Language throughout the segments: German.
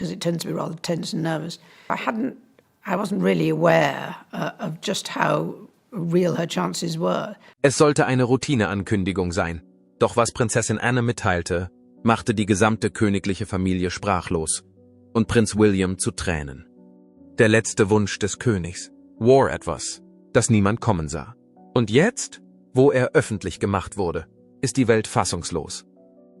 because it tends to be rather tense and nervous. I wasn't really aware of just how real her chances were. Es sollte eine Routineankündigung sein. Doch was Prinzessin Anne mitteilte, machte die gesamte königliche Familie sprachlos und Prinz William zu Tränen. Der letzte Wunsch des Königs war etwas, das niemand kommen sah. Und jetzt, wo er öffentlich gemacht wurde, ist die Welt fassungslos.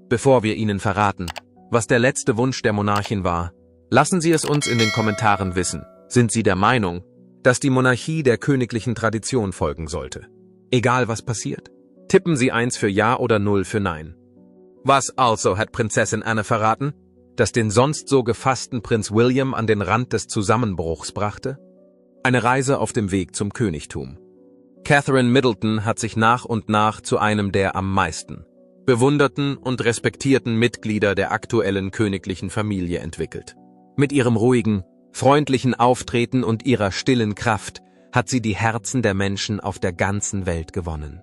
Bevor wir Ihnen verraten, was der letzte Wunsch der Monarchin war, lassen Sie es uns in den Kommentaren wissen. Sind Sie der Meinung, dass die Monarchie der königlichen Tradition folgen sollte? Egal was passiert. Tippen Sie 1 für Ja oder 0 für Nein. Was also hat Prinzessin Anne verraten, das den sonst so gefassten Prinz William an den Rand des Zusammenbruchs brachte? Eine Reise auf dem Weg zum Königtum. Catherine Middleton hat sich nach und nach zu einem der am meisten bewunderten und respektierten Mitglieder der aktuellen königlichen Familie entwickelt. Mit ihrem ruhigen, freundlichen Auftreten und ihrer stillen Kraft hat sie die Herzen der Menschen auf der ganzen Welt gewonnen.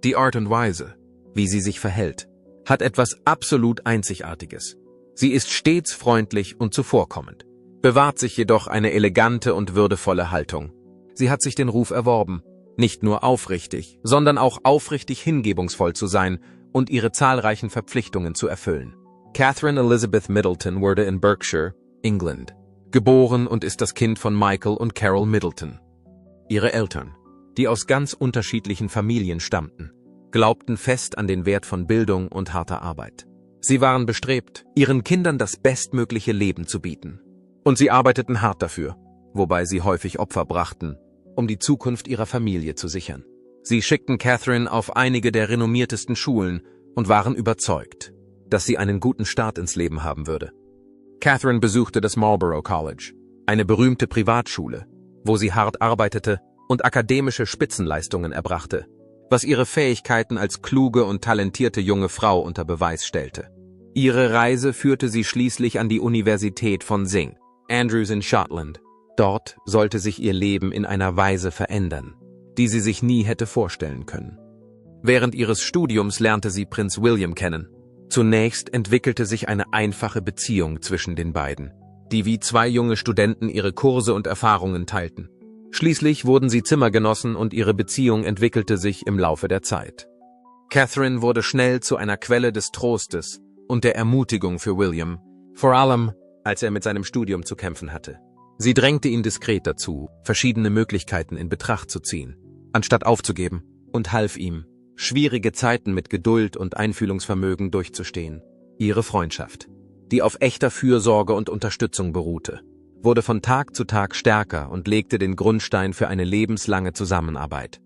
Die Art und Weise, wie sie sich verhält, hat etwas absolut Einzigartiges. Sie ist stets freundlich und zuvorkommend, bewahrt sich jedoch eine elegante und würdevolle Haltung. Sie hat sich den Ruf erworben, nicht nur aufrichtig, sondern auch aufrichtig hingebungsvoll zu sein und ihre zahlreichen Verpflichtungen zu erfüllen. Catherine Elizabeth Middleton wurde in Berkshire, England, geboren und ist das Kind von Michael und Carol Middleton. Ihre Eltern, die aus ganz unterschiedlichen Familien stammten, glaubten fest an den Wert von Bildung und harter Arbeit. Sie waren bestrebt, ihren Kindern das bestmögliche Leben zu bieten. Und sie arbeiteten hart dafür, wobei sie häufig Opfer brachten, um die Zukunft ihrer Familie zu sichern. Sie schickten Catherine auf einige der renommiertesten Schulen und waren überzeugt, dass sie einen guten Start ins Leben haben würde. Catherine besuchte das Marlborough College, eine berühmte Privatschule, wo sie hart arbeitete und akademische Spitzenleistungen erbrachte, was ihre Fähigkeiten als kluge und talentierte junge Frau unter Beweis stellte. Ihre Reise führte sie schließlich an die Universität von St. Andrews in Schottland. Dort sollte sich ihr Leben in einer Weise verändern, die sie sich nie hätte vorstellen können. Während ihres Studiums lernte sie Prinz William kennen. Zunächst entwickelte sich eine einfache Beziehung zwischen den beiden, die wie zwei junge Studenten ihre Kurse und Erfahrungen teilten. Schließlich wurden sie Zimmergenossen und ihre Beziehung entwickelte sich im Laufe der Zeit. Catherine wurde schnell zu einer Quelle des Trostes und der Ermutigung für William, vor allem als er mit seinem Studium zu kämpfen hatte. Sie drängte ihn diskret dazu, verschiedene Möglichkeiten in Betracht zu ziehen, anstatt aufzugeben, und half ihm, schwierige Zeiten mit Geduld und Einfühlungsvermögen durchzustehen. Ihre Freundschaft, die auf echter Fürsorge und Unterstützung beruhte, wurde von Tag zu Tag stärker und legte den Grundstein für eine lebenslange Zusammenarbeit.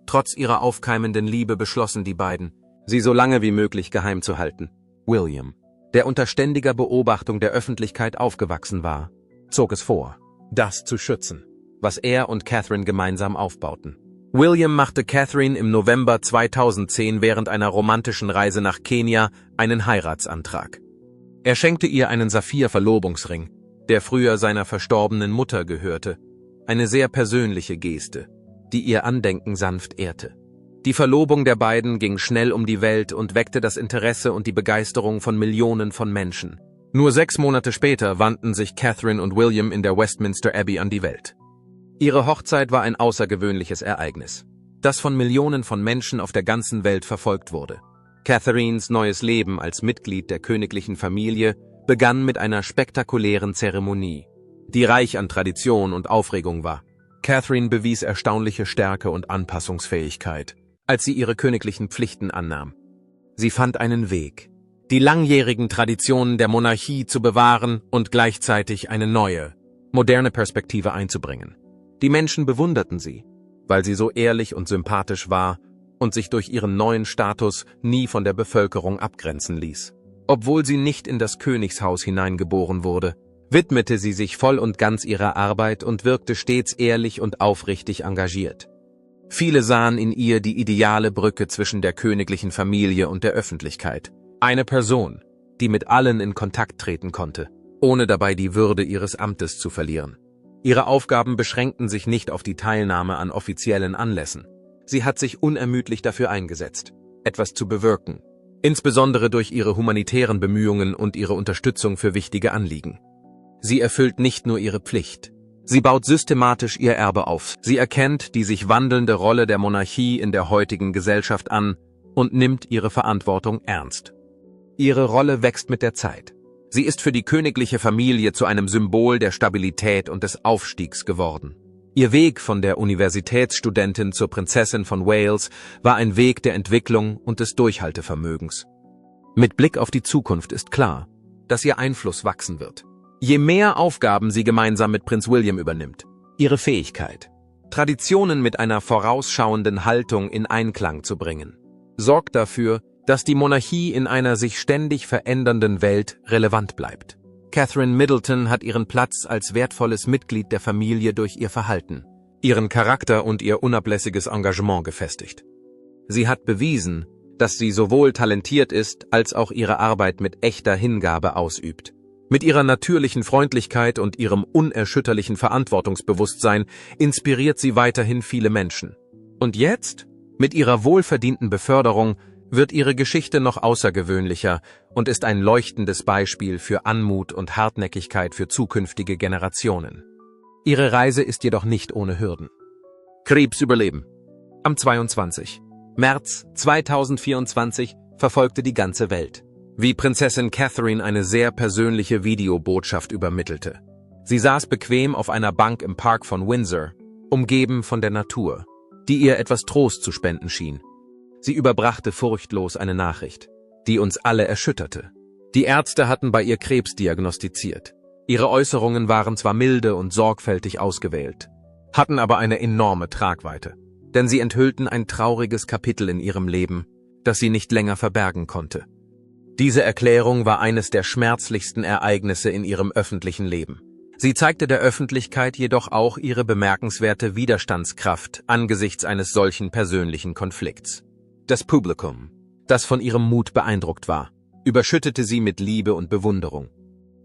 Trotz ihrer aufkeimenden Liebe beschlossen die beiden, sie so lange wie möglich geheim zu halten. William, der unter ständiger Beobachtung der Öffentlichkeit aufgewachsen war, zog es vor, das zu schützen, was er und Catherine gemeinsam aufbauten. William machte Catherine im November 2010 während einer romantischen Reise nach Kenia einen Heiratsantrag. Er schenkte ihr einen Saphir-Verlobungsring, der früher seiner verstorbenen Mutter gehörte, eine sehr persönliche Geste, die ihr Andenken sanft ehrte. Die Verlobung der beiden ging schnell um die Welt und weckte das Interesse und die Begeisterung von Millionen von Menschen. Nur 6 Monate später wandten sich Catherine und William in der Westminster Abbey an die Welt. Ihre Hochzeit war ein außergewöhnliches Ereignis, das von Millionen von Menschen auf der ganzen Welt verfolgt wurde. Catherines neues Leben als Mitglied der königlichen Familie begann mit einer spektakulären Zeremonie, die reich an Tradition und Aufregung war. Catherine bewies erstaunliche Stärke und Anpassungsfähigkeit, als sie ihre königlichen Pflichten annahm. Sie fand einen Weg, die langjährigen Traditionen der Monarchie zu bewahren und gleichzeitig eine neue, moderne Perspektive einzubringen. Die Menschen bewunderten sie, weil sie so ehrlich und sympathisch war und sich durch ihren neuen Status nie von der Bevölkerung abgrenzen ließ. Obwohl sie nicht in das Königshaus hineingeboren wurde, widmete sie sich voll und ganz ihrer Arbeit und wirkte stets ehrlich und aufrichtig engagiert. Viele sahen in ihr die ideale Brücke zwischen der königlichen Familie und der Öffentlichkeit. Eine Person, die mit allen in Kontakt treten konnte, ohne dabei die Würde ihres Amtes zu verlieren. Ihre Aufgaben beschränkten sich nicht auf die Teilnahme an offiziellen Anlässen. Sie hat sich unermüdlich dafür eingesetzt, etwas zu bewirken, insbesondere durch ihre humanitären Bemühungen und ihre Unterstützung für wichtige Anliegen. Sie erfüllt nicht nur ihre Pflicht. Sie baut systematisch ihr Erbe auf. Sie erkennt die sich wandelnde Rolle der Monarchie in der heutigen Gesellschaft an und nimmt ihre Verantwortung ernst. Ihre Rolle wächst mit der Zeit. Sie ist für die königliche Familie zu einem Symbol der Stabilität und des Aufstiegs geworden. Ihr Weg von der Universitätsstudentin zur Prinzessin von Wales war ein Weg der Entwicklung und des Durchhaltevermögens. Mit Blick auf die Zukunft ist klar, dass ihr Einfluss wachsen wird. Je mehr Aufgaben sie gemeinsam mit Prinz William übernimmt, ihre Fähigkeit, Traditionen mit einer vorausschauenden Haltung in Einklang zu bringen, sorgt dafür, dass die Monarchie in einer sich ständig verändernden Welt relevant bleibt. Catherine Middleton hat ihren Platz als wertvolles Mitglied der Familie durch ihr Verhalten, ihren Charakter und ihr unablässiges Engagement gefestigt. Sie hat bewiesen, dass sie sowohl talentiert ist, als auch ihre Arbeit mit echter Hingabe ausübt. Mit ihrer natürlichen Freundlichkeit und ihrem unerschütterlichen Verantwortungsbewusstsein inspiriert sie weiterhin viele Menschen. Und jetzt, mit ihrer wohlverdienten Beförderung, wird ihre Geschichte noch außergewöhnlicher und ist ein leuchtendes Beispiel für Anmut und Hartnäckigkeit für zukünftige Generationen. Ihre Reise ist jedoch nicht ohne Hürden. Krebs überleben. Am 22. März 2024 verfolgte die ganze Welt, wie Prinzessin Catherine eine sehr persönliche Videobotschaft übermittelte. Sie saß bequem auf einer Bank im Park von Windsor, umgeben von der Natur, die ihr etwas Trost zu spenden schien. Sie überbrachte furchtlos eine Nachricht, die uns alle erschütterte. Die Ärzte hatten bei ihr Krebs diagnostiziert. Ihre Äußerungen waren zwar milde und sorgfältig ausgewählt, hatten aber eine enorme Tragweite, denn sie enthüllten ein trauriges Kapitel in ihrem Leben, das sie nicht länger verbergen konnte. Diese Erklärung war eines der schmerzlichsten Ereignisse in ihrem öffentlichen Leben. Sie zeigte der Öffentlichkeit jedoch auch ihre bemerkenswerte Widerstandskraft angesichts eines solchen persönlichen Konflikts. Das Publikum, das von ihrem Mut beeindruckt war, überschüttete sie mit Liebe und Bewunderung.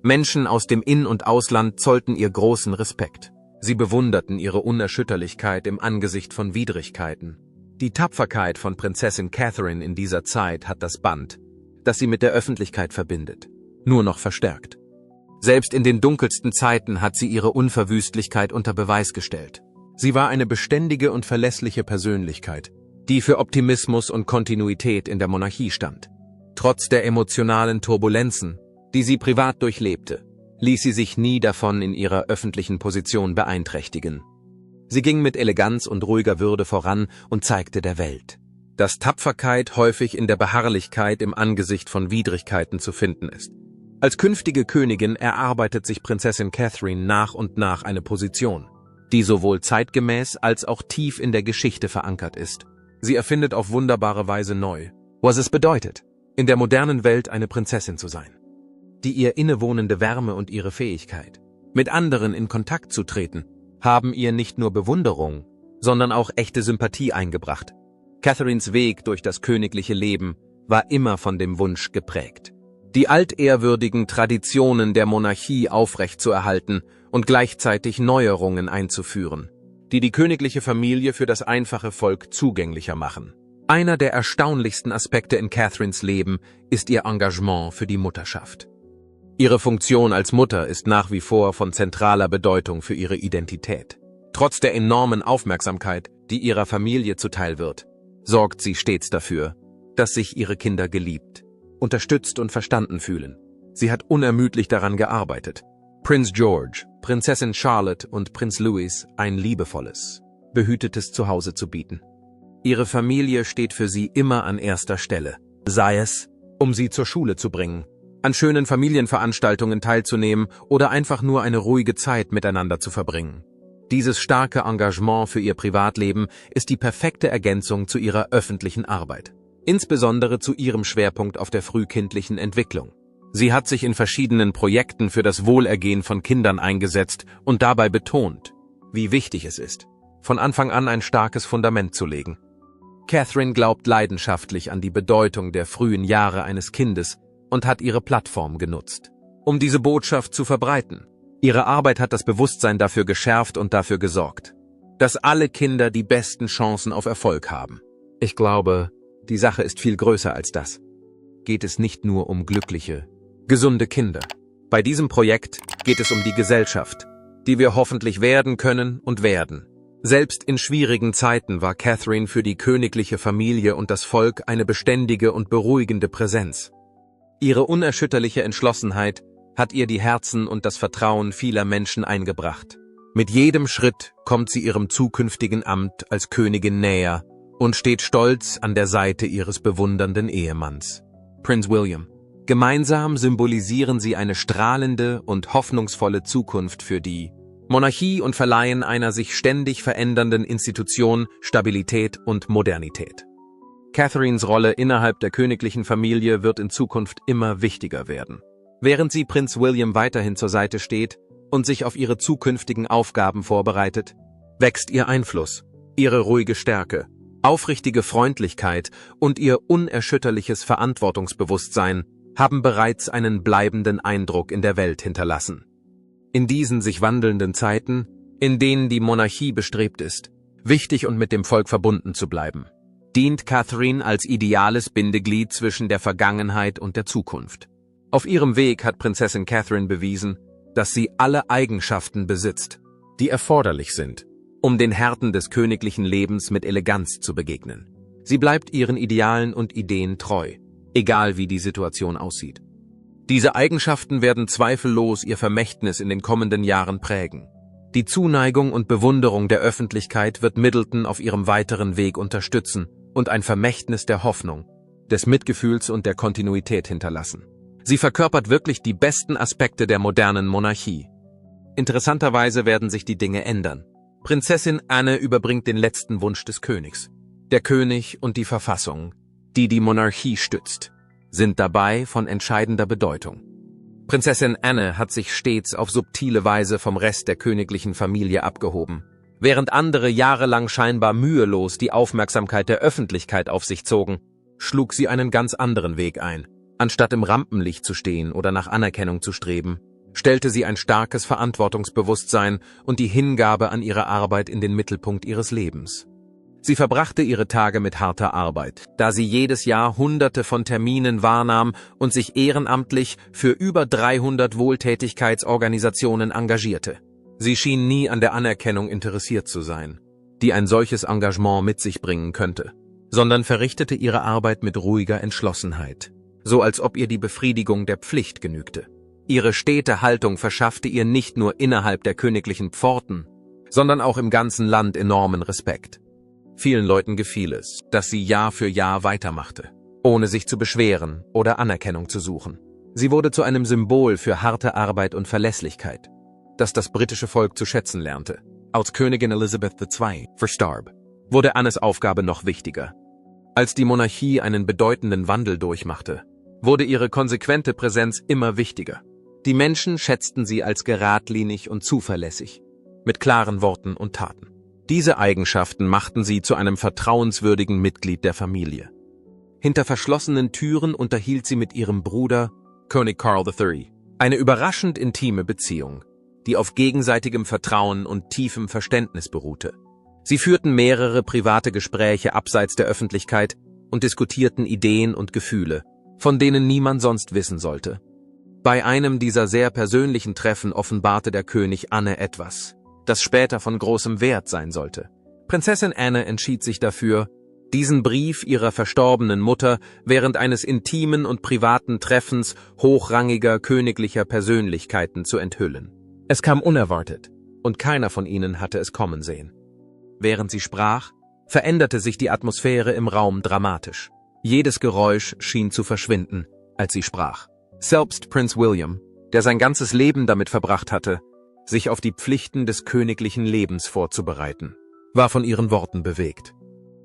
Menschen aus dem In- und Ausland zollten ihr großen Respekt. Sie bewunderten ihre Unerschütterlichkeit im Angesicht von Widrigkeiten. Die Tapferkeit von Prinzessin Catherine in dieser Zeit hat das Band, das sie mit der Öffentlichkeit verbindet, nur noch verstärkt. Selbst in den dunkelsten Zeiten hat sie ihre Unverwüstlichkeit unter Beweis gestellt. Sie war eine beständige und verlässliche Persönlichkeit, die für Optimismus und Kontinuität in der Monarchie stand. Trotz der emotionalen Turbulenzen, die sie privat durchlebte, ließ sie sich nie davon in ihrer öffentlichen Position beeinträchtigen. Sie ging mit Eleganz und ruhiger Würde voran und zeigte der Welt, dass Tapferkeit häufig in der Beharrlichkeit im Angesicht von Widrigkeiten zu finden ist. Als künftige Königin erarbeitet sich Prinzessin Catherine nach und nach eine Position, die sowohl zeitgemäß als auch tief in der Geschichte verankert ist. Sie erfindet auf wunderbare Weise neu, was es bedeutet, in der modernen Welt eine Prinzessin zu sein. Die ihr innewohnende Wärme und ihre Fähigkeit, mit anderen in Kontakt zu treten, haben ihr nicht nur Bewunderung, sondern auch echte Sympathie eingebracht. Catherines Weg durch das königliche Leben war immer von dem Wunsch geprägt, die altehrwürdigen Traditionen der Monarchie aufrechtzuerhalten und gleichzeitig Neuerungen einzuführen, die die königliche Familie für das einfache Volk zugänglicher machen. Einer der erstaunlichsten Aspekte in Catherines Leben ist ihr Engagement für die Mutterschaft. Ihre Funktion als Mutter ist nach wie vor von zentraler Bedeutung für ihre Identität. Trotz der enormen Aufmerksamkeit, die ihrer Familie zuteil wird, sorgt sie stets dafür, dass sich ihre Kinder geliebt, unterstützt und verstanden fühlen. Sie hat unermüdlich daran gearbeitet, Prinz George, Prinzessin Charlotte und Prinz Louis ein liebevolles, behütetes Zuhause zu bieten. Ihre Familie steht für sie immer an erster Stelle, sei es, um sie zur Schule zu bringen, an schönen Familienveranstaltungen teilzunehmen oder einfach nur eine ruhige Zeit miteinander zu verbringen. Dieses starke Engagement für ihr Privatleben ist die perfekte Ergänzung zu ihrer öffentlichen Arbeit, insbesondere zu ihrem Schwerpunkt auf der frühkindlichen Entwicklung. Sie hat sich in verschiedenen Projekten für das Wohlergehen von Kindern eingesetzt und dabei betont, wie wichtig es ist, von Anfang an ein starkes Fundament zu legen. Catherine glaubt leidenschaftlich an die Bedeutung der frühen Jahre eines Kindes und hat ihre Plattform genutzt, um diese Botschaft zu verbreiten. Ihre Arbeit hat das Bewusstsein dafür geschärft und dafür gesorgt, dass alle Kinder die besten Chancen auf Erfolg haben. Ich glaube, die Sache ist viel größer als das. Geht es nicht nur um glückliche, gesunde Kinder. Bei diesem Projekt geht es um die Gesellschaft, die wir hoffentlich werden können und werden. Selbst in schwierigen Zeiten war Catherine für die königliche Familie und das Volk eine beständige und beruhigende Präsenz. Ihre unerschütterliche Entschlossenheit hat ihr die Herzen und das Vertrauen vieler Menschen eingebracht. Mit jedem Schritt kommt sie ihrem zukünftigen Amt als Königin näher und steht stolz an der Seite ihres bewundernden Ehemanns, Prinz William. Gemeinsam symbolisieren sie eine strahlende und hoffnungsvolle Zukunft für die Monarchie und verleihen einer sich ständig verändernden Institution Stabilität und Modernität. Catherines Rolle innerhalb der königlichen Familie wird in Zukunft immer wichtiger werden. Während sie Prinz William weiterhin zur Seite steht und sich auf ihre zukünftigen Aufgaben vorbereitet, wächst ihr Einfluss, ihre ruhige Stärke, aufrichtige Freundlichkeit und ihr unerschütterliches Verantwortungsbewusstsein haben bereits einen bleibenden Eindruck in der Welt hinterlassen. In diesen sich wandelnden Zeiten, in denen die Monarchie bestrebt ist, wichtig und mit dem Volk verbunden zu bleiben, dient Catherine als ideales Bindeglied zwischen der Vergangenheit und der Zukunft. Auf ihrem Weg hat Prinzessin Catherine bewiesen, dass sie alle Eigenschaften besitzt, die erforderlich sind, um den Härten des königlichen Lebens mit Eleganz zu begegnen. Sie bleibt ihren Idealen und Ideen treu, egal wie die Situation aussieht. Diese Eigenschaften werden zweifellos ihr Vermächtnis in den kommenden Jahren prägen. Die Zuneigung und Bewunderung der Öffentlichkeit wird Middleton auf ihrem weiteren Weg unterstützen und ein Vermächtnis der Hoffnung, des Mitgefühls und der Kontinuität hinterlassen. Sie verkörpert wirklich die besten Aspekte der modernen Monarchie. Interessanterweise werden sich die Dinge ändern. Prinzessin Anne überbringt den letzten Wunsch des Königs. Der König und die Verfassung, die die Monarchie stützt, sind dabei von entscheidender Bedeutung. Prinzessin Anne hat sich stets auf subtile Weise vom Rest der königlichen Familie abgehoben. Während andere jahrelang scheinbar mühelos die Aufmerksamkeit der Öffentlichkeit auf sich zogen, schlug sie einen ganz anderen Weg ein. Anstatt im Rampenlicht zu stehen oder nach Anerkennung zu streben, stellte sie ein starkes Verantwortungsbewusstsein und die Hingabe an ihre Arbeit in den Mittelpunkt ihres Lebens. Sie verbrachte ihre Tage mit harter Arbeit, da sie jedes Jahr Hunderte von Terminen wahrnahm und sich ehrenamtlich für über 300 Wohltätigkeitsorganisationen engagierte. Sie schien nie an der Anerkennung interessiert zu sein, die ein solches Engagement mit sich bringen könnte, sondern verrichtete ihre Arbeit mit ruhiger Entschlossenheit, so als ob ihr die Befriedigung der Pflicht genügte. Ihre stete Haltung verschaffte ihr nicht nur innerhalb der königlichen Pforten, sondern auch im ganzen Land enormen Respekt. Vielen Leuten gefiel es, dass sie Jahr für Jahr weitermachte, ohne sich zu beschweren oder Anerkennung zu suchen. Sie wurde zu einem Symbol für harte Arbeit und Verlässlichkeit, das das britische Volk zu schätzen lernte. Als Königin Elizabeth II verstarb, wurde Annes Aufgabe noch wichtiger. Als die Monarchie einen bedeutenden Wandel durchmachte, wurde ihre konsequente Präsenz immer wichtiger. Die Menschen schätzten sie als geradlinig und zuverlässig, mit klaren Worten und Taten. Diese Eigenschaften machten sie zu einem vertrauenswürdigen Mitglied der Familie. Hinter verschlossenen Türen unterhielt sie mit ihrem Bruder, König Karl III, eine überraschend intime Beziehung, die auf gegenseitigem Vertrauen und tiefem Verständnis beruhte. Sie führten mehrere private Gespräche abseits der Öffentlichkeit und diskutierten Ideen und Gefühle, von denen niemand sonst wissen sollte. Bei einem dieser sehr persönlichen Treffen offenbarte der König Anne etwas, das später von großem Wert sein sollte. Prinzessin Anne entschied sich dafür, diesen Brief ihrer verstorbenen Mutter während eines intimen und privaten Treffens hochrangiger königlicher Persönlichkeiten zu enthüllen. Es kam unerwartet, und keiner von ihnen hatte es kommen sehen. Während sie sprach, veränderte sich die Atmosphäre im Raum dramatisch. Jedes Geräusch schien zu verschwinden, als sie sprach. Selbst Prinz William, der sein ganzes Leben damit verbracht hatte, sich auf die Pflichten des königlichen Lebens vorzubereiten, war von ihren Worten bewegt.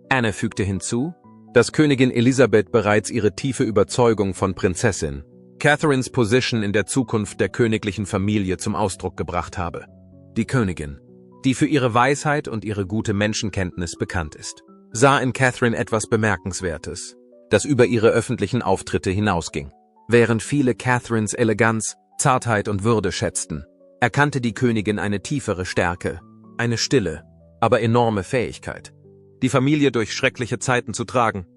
Anne fügte hinzu, dass Königin Elisabeth bereits ihre tiefe Überzeugung von Prinzessin Catherines Position in der Zukunft der königlichen Familie zum Ausdruck gebracht habe. Die Königin, die für ihre Weisheit und ihre gute Menschenkenntnis bekannt ist, sah in Catherine etwas Bemerkenswertes, das über ihre öffentlichen Auftritte hinausging. Während viele Catherines Eleganz, Zartheit und Würde schätzten, erkannte die Königin eine tiefere Stärke, eine stille, aber enorme Fähigkeit, die Familie durch schreckliche Zeiten zu tragen.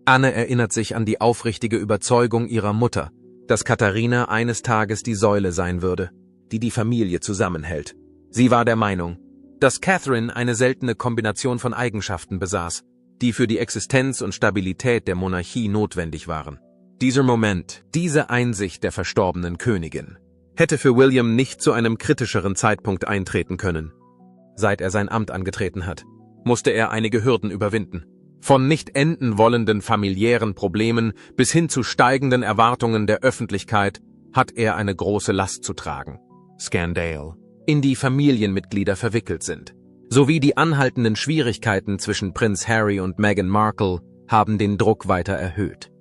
Anne erinnert sich an die aufrichtige Überzeugung ihrer Mutter, dass Katharina eines Tages die Säule sein würde, die die Familie zusammenhält. Sie war der Meinung, dass Catherine eine seltene Kombination von Eigenschaften besaß, die für die Existenz und Stabilität der Monarchie notwendig waren. Dieser Moment, diese Einsicht der verstorbenen Königin, hätte für William nicht zu einem kritischeren Zeitpunkt eintreten können. Seit er sein Amt angetreten hat, musste er einige Hürden überwinden. Von nicht enden wollenden familiären Problemen bis hin zu steigenden Erwartungen der Öffentlichkeit hat er eine große Last zu tragen. Skandal, in die Familienmitglieder verwickelt sind, sowie die anhaltenden Schwierigkeiten zwischen Prinz Harry und Meghan Markle haben den Druck weiter erhöht.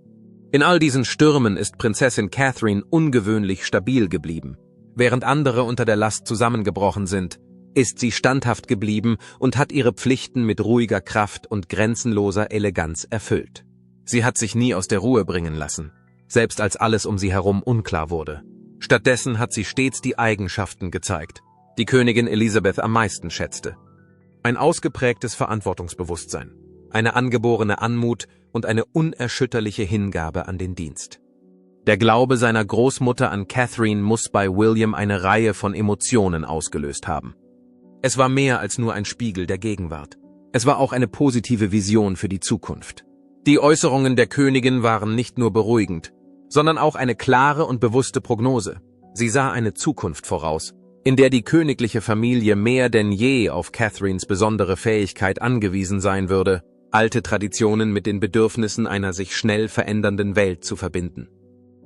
In all diesen Stürmen ist Prinzessin Catherine ungewöhnlich stabil geblieben. Während andere unter der Last zusammengebrochen sind, ist sie standhaft geblieben und hat ihre Pflichten mit ruhiger Kraft und grenzenloser Eleganz erfüllt. Sie hat sich nie aus der Ruhe bringen lassen, selbst als alles um sie herum unklar wurde. Stattdessen hat sie stets die Eigenschaften gezeigt, die Königin Elisabeth am meisten schätzte. Ein ausgeprägtes Verantwortungsbewusstsein, eine angeborene Anmut und eine unerschütterliche Hingabe an den Dienst. Der Glaube seiner Großmutter an Catherine muss bei William eine Reihe von Emotionen ausgelöst haben. Es war mehr als nur ein Spiegel der Gegenwart. Es war auch eine positive Vision für die Zukunft. Die Äußerungen der Königin waren nicht nur beruhigend, sondern auch eine klare und bewusste Prognose. Sie sah eine Zukunft voraus, in der die königliche Familie mehr denn je auf Catherines besondere Fähigkeit angewiesen sein würde, alte Traditionen mit den Bedürfnissen einer sich schnell verändernden Welt zu verbinden.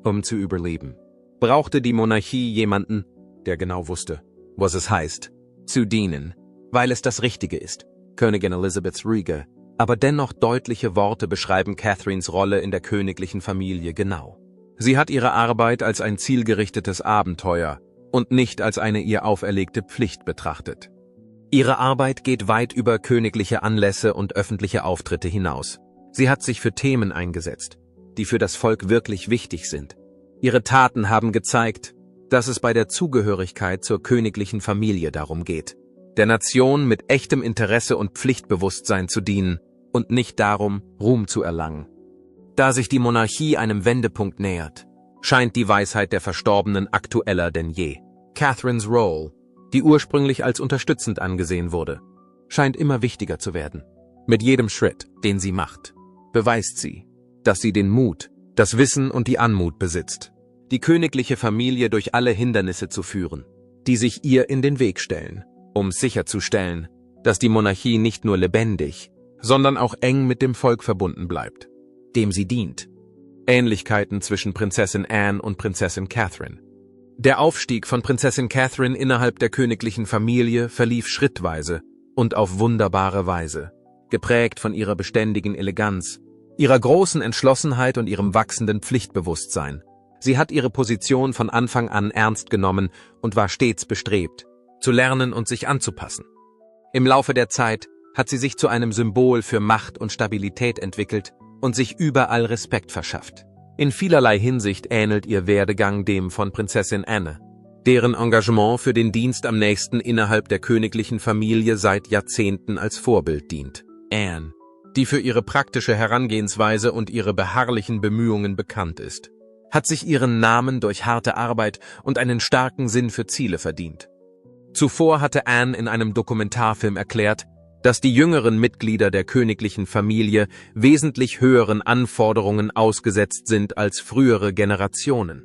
Um zu überleben, brauchte die Monarchie jemanden, der genau wusste, was es heißt, zu dienen, weil es das Richtige ist. Königin Elisabeths ruhige, aber dennoch deutliche Worte beschreiben Catherines Rolle in der königlichen Familie genau. Sie hat ihre Arbeit als ein zielgerichtetes Abenteuer und nicht als eine ihr auferlegte Pflicht betrachtet. Ihre Arbeit geht weit über königliche Anlässe und öffentliche Auftritte hinaus. Sie hat sich für Themen eingesetzt, die für das Volk wirklich wichtig sind. Ihre Taten haben gezeigt, dass es bei der Zugehörigkeit zur königlichen Familie darum geht, der Nation mit echtem Interesse und Pflichtbewusstsein zu dienen und nicht darum, Ruhm zu erlangen. Da sich die Monarchie einem Wendepunkt nähert, scheint die Weisheit der Verstorbenen aktueller denn je. Catherines Rolle, die ursprünglich als unterstützend angesehen wurde, scheint immer wichtiger zu werden. Mit jedem Schritt, den sie macht, beweist sie, dass sie den Mut, das Wissen und die Anmut besitzt, die königliche Familie durch alle Hindernisse zu führen, die sich ihr in den Weg stellen, um sicherzustellen, dass die Monarchie nicht nur lebendig, sondern auch eng mit dem Volk verbunden bleibt, dem sie dient. Ähnlichkeiten zwischen Prinzessin Anne und Prinzessin Catherine. Der Aufstieg von Prinzessin Catherine innerhalb der königlichen Familie verlief schrittweise und auf wunderbare Weise, geprägt von ihrer beständigen Eleganz, ihrer großen Entschlossenheit und ihrem wachsenden Pflichtbewusstsein. Sie hat ihre Position von Anfang an ernst genommen und war stets bestrebt, zu lernen und sich anzupassen. Im Laufe der Zeit hat sie sich zu einem Symbol für Macht und Stabilität entwickelt und sich überall Respekt verschafft. In vielerlei Hinsicht ähnelt ihr Werdegang dem von Prinzessin Anne, deren Engagement für den Dienst am nächsten innerhalb der königlichen Familie seit Jahrzehnten als Vorbild dient. Anne, die für ihre praktische Herangehensweise und ihre beharrlichen Bemühungen bekannt ist, hat sich ihren Namen durch harte Arbeit und einen starken Sinn für Ziele verdient. Zuvor hatte Anne in einem Dokumentarfilm erklärt, dass die jüngeren Mitglieder der königlichen Familie wesentlich höheren Anforderungen ausgesetzt sind als frühere Generationen.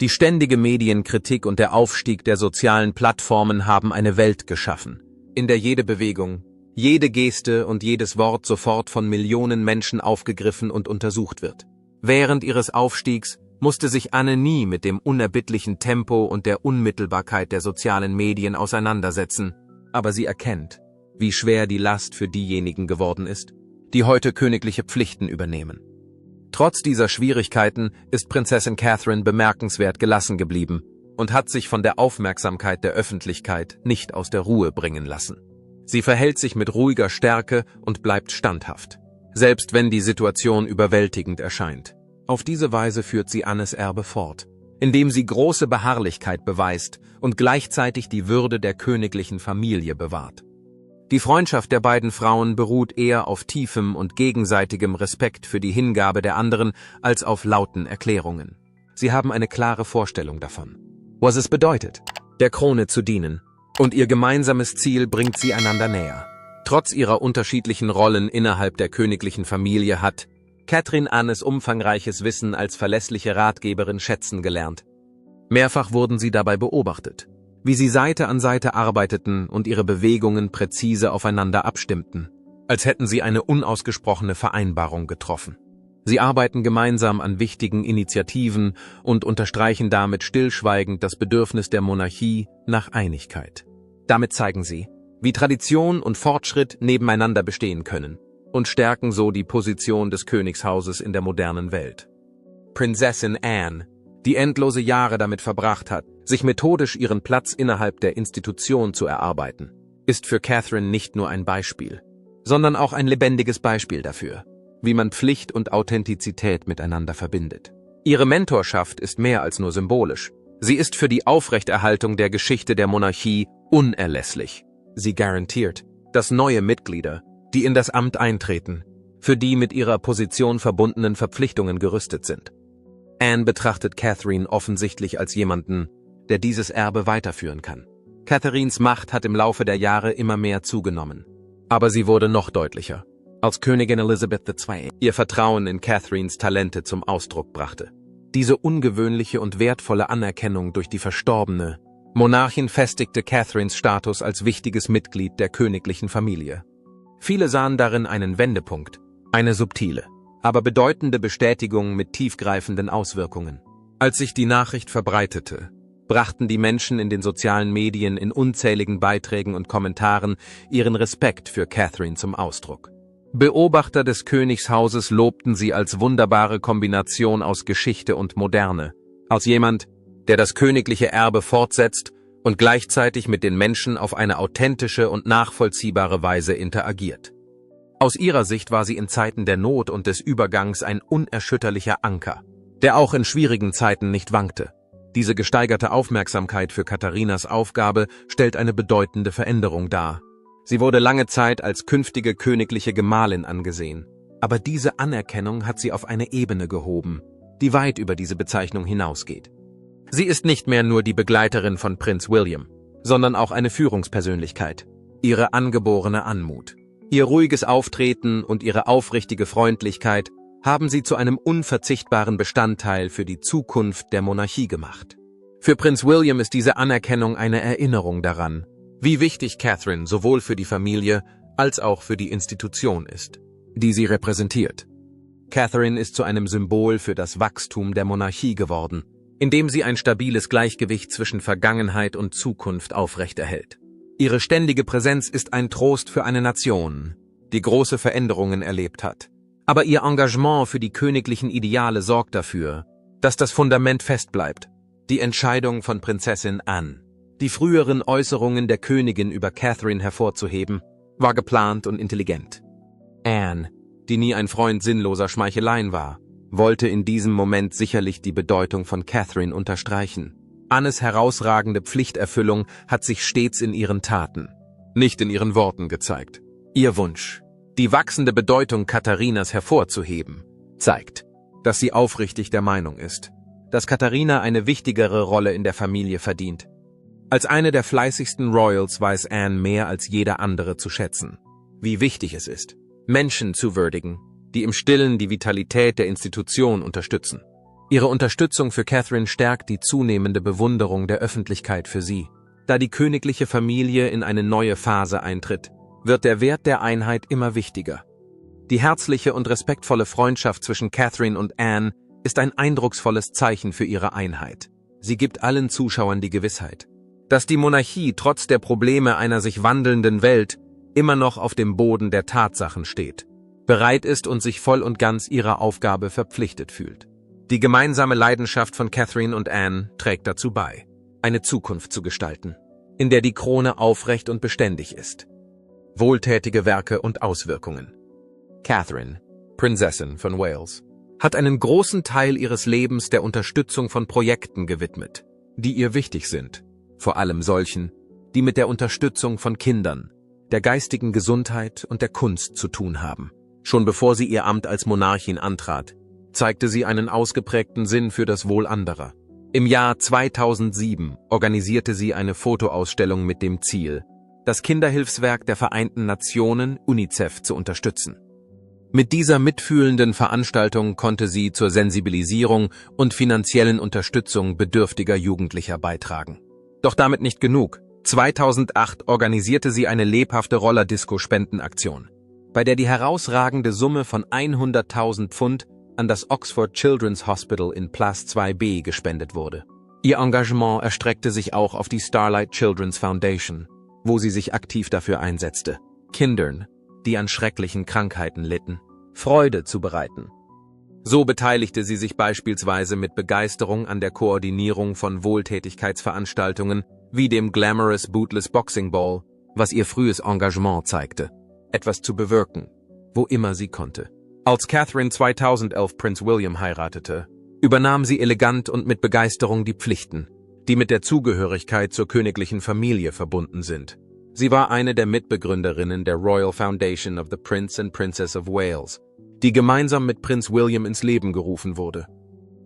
Die ständige Medienkritik und der Aufstieg der sozialen Plattformen haben eine Welt geschaffen, in der jede Bewegung, jede Geste und jedes Wort sofort von Millionen Menschen aufgegriffen und untersucht wird. Während ihres Aufstiegs musste sich Anne nie mit dem unerbittlichen Tempo und der Unmittelbarkeit der sozialen Medien auseinandersetzen, aber sie erkennt, wie schwer die Last für diejenigen geworden ist, die heute königliche Pflichten übernehmen. Trotz dieser Schwierigkeiten ist Prinzessin Catherine bemerkenswert gelassen geblieben und hat sich von der Aufmerksamkeit der Öffentlichkeit nicht aus der Ruhe bringen lassen. Sie verhält sich mit ruhiger Stärke und bleibt standhaft, selbst wenn die Situation überwältigend erscheint. Auf diese Weise führt sie Annes Erbe fort, indem sie große Beharrlichkeit beweist und gleichzeitig die Würde der königlichen Familie bewahrt. Die Freundschaft der beiden Frauen beruht eher auf tiefem und gegenseitigem Respekt für die Hingabe der anderen als auf lauten Erklärungen. Sie haben eine klare Vorstellung davon, was es bedeutet, der Krone zu dienen. Und ihr gemeinsames Ziel bringt sie einander näher. Trotz ihrer unterschiedlichen Rollen innerhalb der königlichen Familie hat Catherine Annes umfangreiches Wissen als verlässliche Ratgeberin schätzen gelernt. Mehrfach wurden sie dabei beobachtet, wie sie Seite an Seite arbeiteten und ihre Bewegungen präzise aufeinander abstimmten, als hätten sie eine unausgesprochene Vereinbarung getroffen. Sie arbeiten gemeinsam an wichtigen Initiativen und unterstreichen damit stillschweigend das Bedürfnis der Monarchie nach Einigkeit. Damit zeigen sie, wie Tradition und Fortschritt nebeneinander bestehen können und stärken so die Position des Königshauses in der modernen Welt. Prinzessin Anne, die endlose Jahre damit verbracht hat, sich methodisch ihren Platz innerhalb der Institution zu erarbeiten, ist für Catherine nicht nur ein Beispiel, sondern auch ein lebendiges Beispiel dafür, wie man Pflicht und Authentizität miteinander verbindet. Ihre Mentorschaft ist mehr als nur symbolisch. Sie ist für die Aufrechterhaltung der Geschichte der Monarchie unerlässlich. Sie garantiert, dass neue Mitglieder, die in das Amt eintreten, für die mit ihrer Position verbundenen Verpflichtungen gerüstet sind. Anne betrachtet Catherine offensichtlich als jemanden, der dieses Erbe weiterführen kann. Catherines Macht hat im Laufe der Jahre immer mehr zugenommen. Aber sie wurde noch deutlicher, als Königin Elizabeth II. ihr Vertrauen in Catherines Talente zum Ausdruck brachte. Diese ungewöhnliche und wertvolle Anerkennung durch die verstorbene Monarchin festigte Catherines Status als wichtiges Mitglied der königlichen Familie. Viele sahen darin einen Wendepunkt, eine subtile, aber bedeutende Bestätigung mit tiefgreifenden Auswirkungen. Als sich die Nachricht verbreitete, brachten die Menschen in den sozialen Medien in unzähligen Beiträgen und Kommentaren ihren Respekt für Catherine zum Ausdruck. Beobachter des Königshauses lobten sie als wunderbare Kombination aus Geschichte und Moderne, als jemand, der das königliche Erbe fortsetzt und gleichzeitig mit den Menschen auf eine authentische und nachvollziehbare Weise interagiert. Aus ihrer Sicht war sie in Zeiten der Not und des Übergangs ein unerschütterlicher Anker, der auch in schwierigen Zeiten nicht wankte. Diese gesteigerte Aufmerksamkeit für Katharinas Aufgabe stellt eine bedeutende Veränderung dar. Sie wurde lange Zeit als künftige königliche Gemahlin angesehen, aber diese Anerkennung hat sie auf eine Ebene gehoben, die weit über diese Bezeichnung hinausgeht. Sie ist nicht mehr nur die Begleiterin von Prinz William, sondern auch eine Führungspersönlichkeit. Ihre angeborene Anmut, ihr ruhiges Auftreten und ihre aufrichtige Freundlichkeit haben sie zu einem unverzichtbaren Bestandteil für die Zukunft der Monarchie gemacht. Für Prinz William ist diese Anerkennung eine Erinnerung daran, wie wichtig Catherine sowohl für die Familie als auch für die Institution ist, die sie repräsentiert. Catherine ist zu einem Symbol für das Wachstum der Monarchie geworden, indem sie ein stabiles Gleichgewicht zwischen Vergangenheit und Zukunft aufrechterhält. Ihre ständige Präsenz ist ein Trost für eine Nation, die große Veränderungen erlebt hat. Aber ihr Engagement für die königlichen Ideale sorgt dafür, dass das Fundament fest bleibt. Die Entscheidung von Prinzessin Anne, die früheren Äußerungen der Königin über Catherine hervorzuheben, war geplant und intelligent. Anne, die nie ein Freund sinnloser Schmeicheleien war, wollte in diesem Moment sicherlich die Bedeutung von Catherine unterstreichen. Annes herausragende Pflichterfüllung hat sich stets in ihren Taten, nicht in ihren Worten gezeigt. Ihr Wunsch, die wachsende Bedeutung Katharinas hervorzuheben, zeigt, dass sie aufrichtig der Meinung ist, dass Katharina eine wichtigere Rolle in der Familie verdient. Als eine der fleißigsten Royals weiß Anne mehr als jeder andere zu schätzen, wie wichtig es ist, Menschen zu würdigen, die im Stillen die Vitalität der Institution unterstützen. Ihre Unterstützung für Catherine stärkt die zunehmende Bewunderung der Öffentlichkeit für sie. Da die königliche Familie in eine neue Phase eintritt, wird der Wert der Einheit immer wichtiger. Die herzliche und respektvolle Freundschaft zwischen Catherine und Anne ist ein eindrucksvolles Zeichen für ihre Einheit. Sie gibt allen Zuschauern die Gewissheit, dass die Monarchie trotz der Probleme einer sich wandelnden Welt immer noch auf dem Boden der Tatsachen steht, bereit ist und sich voll und ganz ihrer Aufgabe verpflichtet fühlt. Die gemeinsame Leidenschaft von Catherine und Anne trägt dazu bei, eine Zukunft zu gestalten, in der die Krone aufrecht und beständig ist. Wohltätige Werke und Auswirkungen. Catherine, Prinzessin von Wales, hat einen großen Teil ihres Lebens der Unterstützung von Projekten gewidmet, die ihr wichtig sind, vor allem solchen, die mit der Unterstützung von Kindern, der geistigen Gesundheit und der Kunst zu tun haben. Schon bevor sie ihr Amt als Monarchin antrat, zeigte sie einen ausgeprägten Sinn für das Wohl anderer. Im Jahr 2007 organisierte sie eine Fotoausstellung mit dem Ziel, das Kinderhilfswerk der Vereinten Nationen UNICEF zu unterstützen. Mit dieser mitfühlenden Veranstaltung konnte sie zur Sensibilisierung und finanziellen Unterstützung bedürftiger Jugendlicher beitragen. Doch damit nicht genug. 2008 organisierte sie eine lebhafte Rollerdisco-Spendenaktion, bei der die herausragende Summe von 100.000 Pfund an das Oxford Children's Hospital in Place 2b gespendet wurde. Ihr Engagement erstreckte sich auch auf die Starlight Children's Foundation, wo sie sich aktiv dafür einsetzte, Kindern, die an schrecklichen Krankheiten litten, Freude zu bereiten. So beteiligte sie sich beispielsweise mit Begeisterung an der Koordinierung von Wohltätigkeitsveranstaltungen wie dem Glamorous Bootless Boxing Ball, was ihr frühes Engagement zeigte, etwas zu bewirken, wo immer sie konnte. Als Catherine 2011 Prinz William heiratete, übernahm sie elegant und mit Begeisterung die Pflichten, die mit der Zugehörigkeit zur königlichen Familie verbunden sind. Sie war eine der Mitbegründerinnen der Royal Foundation of the Prince and Princess of Wales, die gemeinsam mit Prinz William ins Leben gerufen wurde.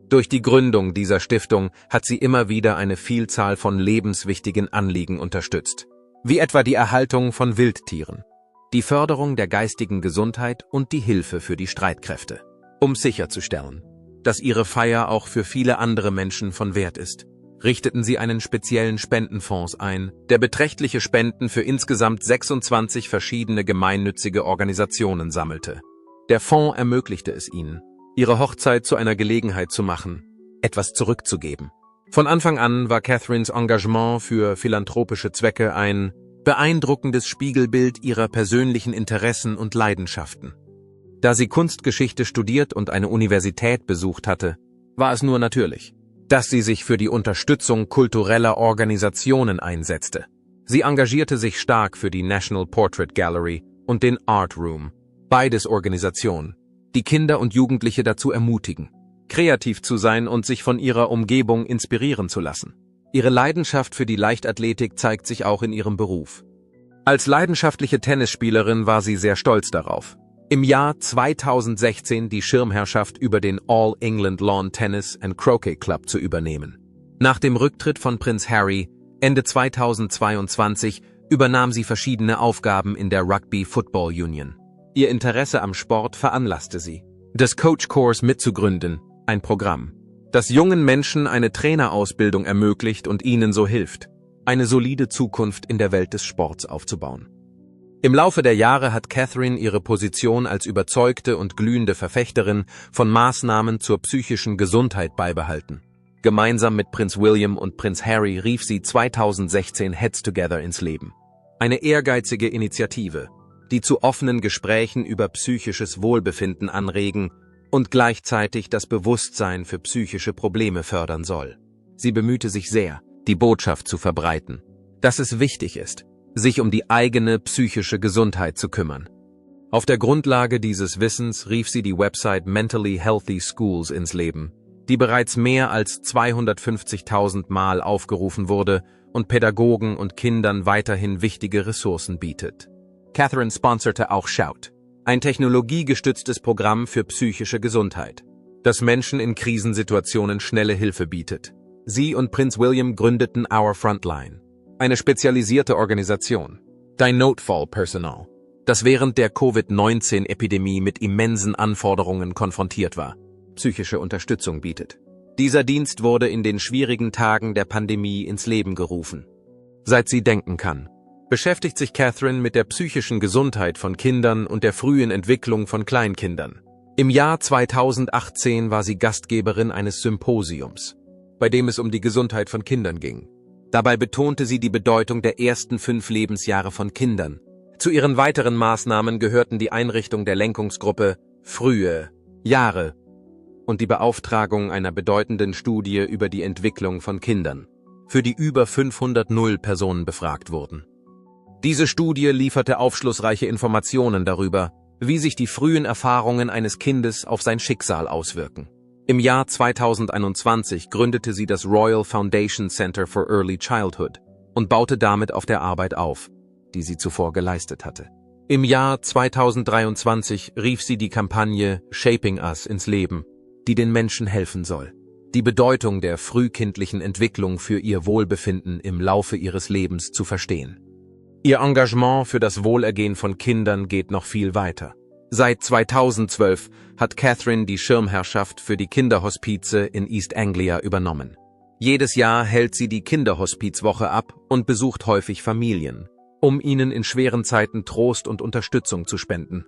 Durch die Gründung dieser Stiftung hat sie immer wieder eine Vielzahl von lebenswichtigen Anliegen unterstützt, wie etwa die Erhaltung von Wildtieren, die Förderung der geistigen Gesundheit und die Hilfe für die Streitkräfte, um sicherzustellen, dass ihre Feier auch für viele andere Menschen von Wert ist. Richteten sie einen speziellen Spendenfonds ein, der beträchtliche Spenden für insgesamt 26 verschiedene gemeinnützige Organisationen sammelte. Der Fonds ermöglichte es ihnen, ihre Hochzeit zu einer Gelegenheit zu machen, etwas zurückzugeben. Von Anfang an war Catherines Engagement für philanthropische Zwecke ein beeindruckendes Spiegelbild ihrer persönlichen Interessen und Leidenschaften. Da sie Kunstgeschichte studiert und eine Universität besucht hatte, war es nur natürlich, dass sie sich für die Unterstützung kultureller Organisationen einsetzte. Sie engagierte sich stark für die National Portrait Gallery und den Art Room, beides Organisationen, die Kinder und Jugendliche dazu ermutigen, kreativ zu sein und sich von ihrer Umgebung inspirieren zu lassen. Ihre Leidenschaft für die Leichtathletik zeigt sich auch in ihrem Beruf. Als leidenschaftliche Tennisspielerin war sie sehr stolz darauf, im Jahr 2016 die Schirmherrschaft über den All England Lawn Tennis and Croquet Club zu übernehmen. Nach dem Rücktritt von Prinz Harry Ende 2022 übernahm sie verschiedene Aufgaben in der Rugby Football Union. Ihr Interesse am Sport veranlasste sie, das Coach Course mitzugründen, ein Programm, das jungen Menschen eine Trainerausbildung ermöglicht und ihnen so hilft, eine solide Zukunft in der Welt des Sports aufzubauen. Im Laufe der Jahre hat Catherine ihre Position als überzeugte und glühende Verfechterin von Maßnahmen zur psychischen Gesundheit beibehalten. Gemeinsam mit Prinz William und Prinz Harry rief sie 2016 Heads Together ins Leben. Eine ehrgeizige Initiative, die zu offenen Gesprächen über psychisches Wohlbefinden anregen und gleichzeitig das Bewusstsein für psychische Probleme fördern soll. Sie bemühte sich sehr, die Botschaft zu verbreiten, dass es wichtig ist, sich um die eigene psychische Gesundheit zu kümmern. Auf der Grundlage dieses Wissens rief sie die Website Mentally Healthy Schools ins Leben, die bereits mehr als 250.000 Mal aufgerufen wurde und Pädagogen und Kindern weiterhin wichtige Ressourcen bietet. Catherine sponserte auch Shout, ein technologiegestütztes Programm für psychische Gesundheit, das Menschen in Krisensituationen schnelle Hilfe bietet. Sie und Prinz William gründeten Our Frontline, eine spezialisierte Organisation, Dein Notfallpersonal, das während der Covid-19-Epidemie mit immensen Anforderungen konfrontiert war, psychische Unterstützung bietet. Dieser Dienst wurde in den schwierigen Tagen der Pandemie ins Leben gerufen. Seit sie denken kann, beschäftigt sich Catherine mit der psychischen Gesundheit von Kindern und der frühen Entwicklung von Kleinkindern. Im Jahr 2018 war sie Gastgeberin eines Symposiums, bei dem es um die Gesundheit von Kindern ging. Dabei betonte sie die Bedeutung der ersten 5 Lebensjahre von Kindern. Zu ihren weiteren Maßnahmen gehörten die Einrichtung der Lenkungsgruppe Frühe Jahre und die Beauftragung einer bedeutenden Studie über die Entwicklung von Kindern, für die über 500 Personen befragt wurden. Diese Studie lieferte aufschlussreiche Informationen darüber, wie sich die frühen Erfahrungen eines Kindes auf sein Schicksal auswirken. Im Jahr 2021 gründete sie das Royal Foundation Center for Early Childhood und baute damit auf der Arbeit auf, die sie zuvor geleistet hatte. Im Jahr 2023 rief sie die Kampagne Shaping Us ins Leben, die den Menschen helfen soll. Die Bedeutung der frühkindlichen Entwicklung für ihr Wohlbefinden im Laufe ihres Lebens zu verstehen. Ihr Engagement für das Wohlergehen von Kindern geht noch viel weiter. Seit 2012 hat Catherine die Schirmherrschaft für die Kinderhospize in East Anglia übernommen. Jedes Jahr hält sie die Kinderhospizwoche ab und besucht häufig Familien, um ihnen in schweren Zeiten Trost und Unterstützung zu spenden.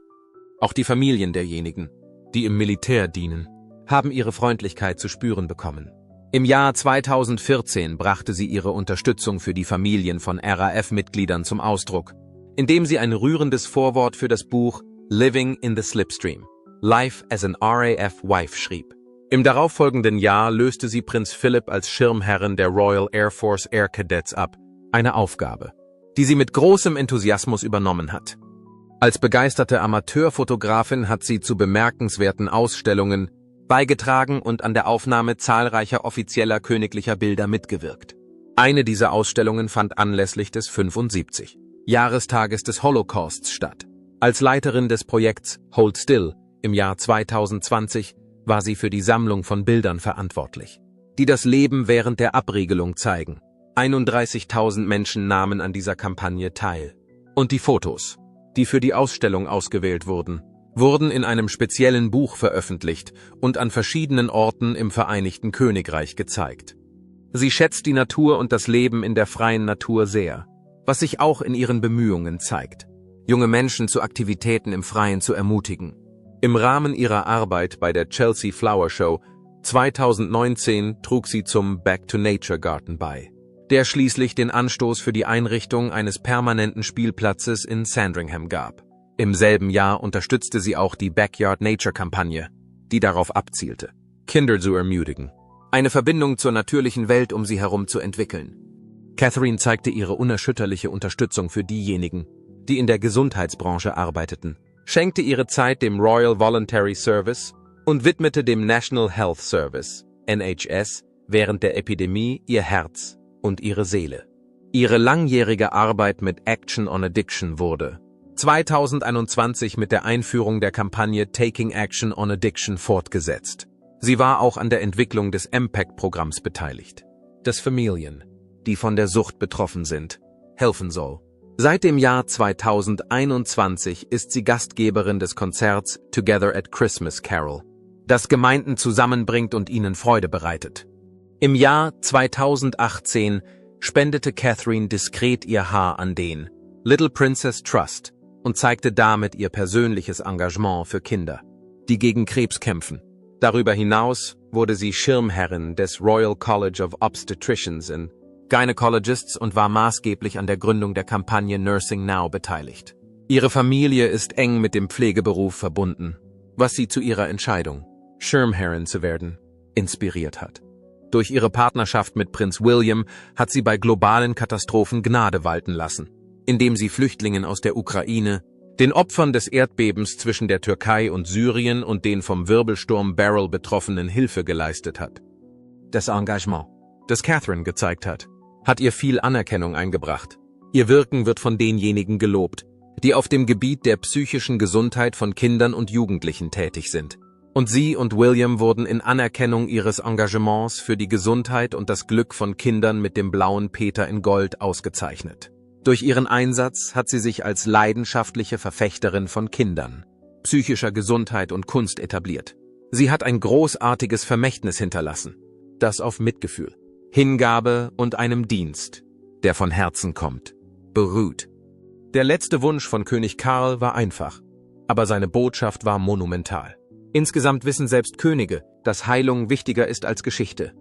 Auch die Familien derjenigen, die im Militär dienen, haben ihre Freundlichkeit zu spüren bekommen. Im Jahr 2014 brachte sie ihre Unterstützung für die Familien von RAF-Mitgliedern zum Ausdruck, indem sie ein rührendes Vorwort für das Buch Living in the Slipstream, Life as an RAF Wife schrieb. Im darauffolgenden Jahr löste sie Prinz Philip als Schirmherrin der Royal Air Force Air Cadets ab, eine Aufgabe, die sie mit großem Enthusiasmus übernommen hat. Als begeisterte Amateurfotografin hat sie zu bemerkenswerten Ausstellungen beigetragen und an der Aufnahme zahlreicher offizieller königlicher Bilder mitgewirkt. Eine dieser Ausstellungen fand anlässlich des 75. Jahrestages des Holocausts statt. Als Leiterin des Projekts Hold Still im Jahr 2020 war sie für die Sammlung von Bildern verantwortlich, die das Leben während der Abriegelung zeigen. 31.000 Menschen nahmen an dieser Kampagne teil. Und die Fotos, die für die Ausstellung ausgewählt wurden in einem speziellen Buch veröffentlicht und an verschiedenen Orten im Vereinigten Königreich gezeigt. Sie schätzt die Natur und das Leben in der freien Natur sehr, was sich auch in ihren Bemühungen zeigt, junge Menschen zu Aktivitäten im Freien zu ermutigen. Im Rahmen ihrer Arbeit bei der Chelsea Flower Show 2019 trug sie zum Back to Nature Garden bei, der schließlich den Anstoß für die Einrichtung eines permanenten Spielplatzes in Sandringham gab. Im selben Jahr unterstützte sie auch die Backyard Nature Kampagne, die darauf abzielte, Kinder zu ermutigen, eine Verbindung zur natürlichen Welt um sie herum zu entwickeln. Catherine zeigte ihre unerschütterliche Unterstützung für diejenigen, die in der Gesundheitsbranche arbeiteten, schenkte ihre Zeit dem Royal Voluntary Service und widmete dem National Health Service, NHS, während der Epidemie ihr Herz und ihre Seele. Ihre langjährige Arbeit mit Action on Addiction wurde 2021 mit der Einführung der Kampagne Taking Action on Addiction fortgesetzt. Sie war auch an der Entwicklung des MPACT-Programms beteiligt, das Familien, die von der Sucht betroffen sind, helfen soll. Seit dem Jahr 2021 ist sie Gastgeberin des Konzerts Together at Christmas Carol, das Gemeinden zusammenbringt und ihnen Freude bereitet. Im Jahr 2018 spendete Catherine diskret ihr Haar an den Little Princess Trust und zeigte damit ihr persönliches Engagement für Kinder, die gegen Krebs kämpfen. Darüber hinaus wurde sie Schirmherrin des Royal College of Obstetricians and Gynecologists und war maßgeblich an der Gründung der Kampagne Nursing Now beteiligt. Ihre Familie ist eng mit dem Pflegeberuf verbunden, was sie zu ihrer Entscheidung, Schirmherrin zu werden, inspiriert hat. Durch ihre Partnerschaft mit Prinz William hat sie bei globalen Katastrophen Gnade walten lassen, indem sie Flüchtlingen aus der Ukraine, den Opfern des Erdbebens zwischen der Türkei und Syrien und den vom Wirbelsturm Beryl betroffenen Hilfe geleistet hat. Das Engagement, das Catherine gezeigt hat ihr viel Anerkennung eingebracht. Ihr Wirken wird von denjenigen gelobt, die auf dem Gebiet der psychischen Gesundheit von Kindern und Jugendlichen tätig sind. Und sie und William wurden in Anerkennung ihres Engagements für die Gesundheit und das Glück von Kindern mit dem blauen Peter in Gold ausgezeichnet. Durch ihren Einsatz hat sie sich als leidenschaftliche Verfechterin von Kindern, psychischer Gesundheit und Kunst etabliert. Sie hat ein großartiges Vermächtnis hinterlassen, das auf Mitgefühl, Hingabe und einem Dienst, der von Herzen kommt, beruht. Der letzte Wunsch von König Karl war einfach, aber seine Botschaft war monumental. Insgesamt wissen selbst Könige, dass Heilung wichtiger ist als Geschichte.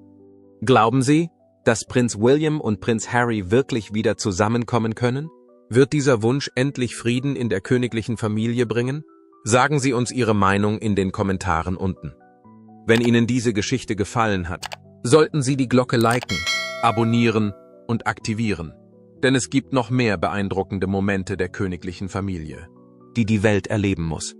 Glauben Sie, dass Prinz William und Prinz Harry wirklich wieder zusammenkommen können? Wird dieser Wunsch endlich Frieden in der königlichen Familie bringen? Sagen Sie uns Ihre Meinung in den Kommentaren unten. Wenn Ihnen diese Geschichte gefallen hat, sollten Sie die Glocke liken, abonnieren und aktivieren. Denn es gibt noch mehr beeindruckende Momente der königlichen Familie, die die Welt erleben muss.